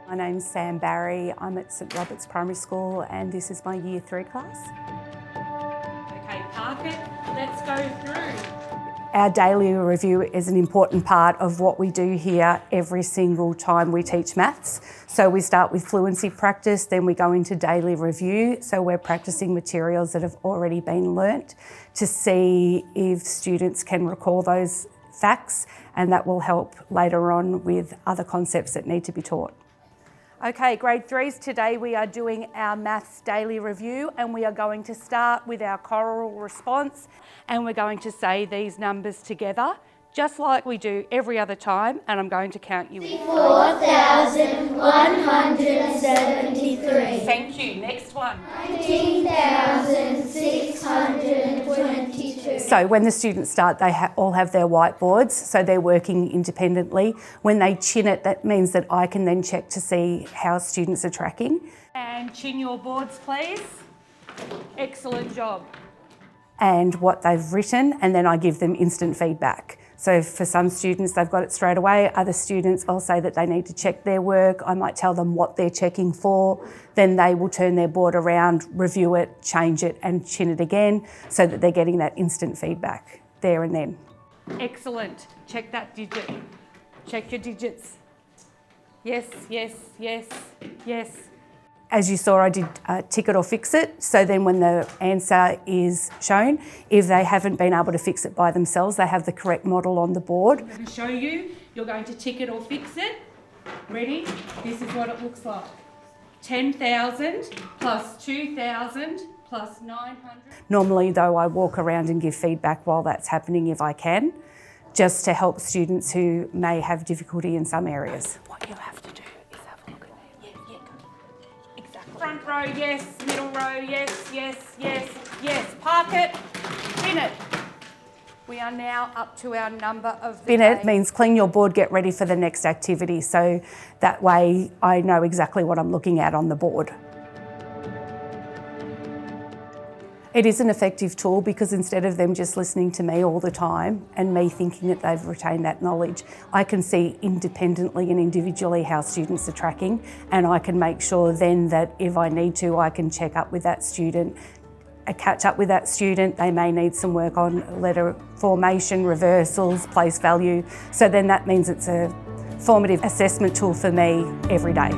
My name's Sam Barry. I'm at St Robert's Primary School and this is my Year 3 class. Okay, park it. Let's go through. Our daily review is an important part of what we do here every single time we teach maths. So we start with fluency practice, then we go into daily review. So we're practicing materials that have already been learnt to see if students can recall those facts, and that will help later on with other concepts that need to be taught. Okay, grade 3s, today we are doing our maths daily review and we are going to start with our choral response and we're going to say these numbers together, just like we do every other time, and I'm going to count you in. 4,173. Thank you. Next one. 19,622. So when the students start, they all have their whiteboards, so they're working independently. When they chin it, that means that I can then check to see how students are tracking. And chin your boards, please. Excellent job. And what they've written, and then I give them instant feedback. So for some students, they've got it straight away. Other students, I'll say that they need to check their work. I might tell them what they're checking for. Then they will turn their board around, review it, change it, and chin it again so that they're getting that instant feedback there and then. Excellent. Check that digit. Check your digits. Yes, yes, yes, yes. As you saw, I did tick it or fix it. So then when the answer is shown, if they haven't been able to fix it by themselves, they have the correct model on the board. I'm going to show you. You're going to tick it or fix it. Ready? This is what it looks like. 10,000 plus 2,000 plus 900. Normally though, I walk around and give feedback while that's happening if I can, just to help students who may have difficulty in some areas. What you have to do is have a look at them. Yeah, go. Exactly. Front row, yes. Middle row, yes, yes, yes, yes. Park it. Spin it. We are now up to our number of the Spin day. it means clean your board, get ready for the next activity. So that way I know exactly what I'm looking at on the board. It is an effective tool because instead of them just listening to me all the time and me thinking that they've retained that knowledge, I can see independently and individually how students are tracking, and I can make sure then that if I need to, I can check up with that student, catch up with that student. They may need some work on letter formation, reversals, place value. So then that means it's a formative assessment tool for me every day.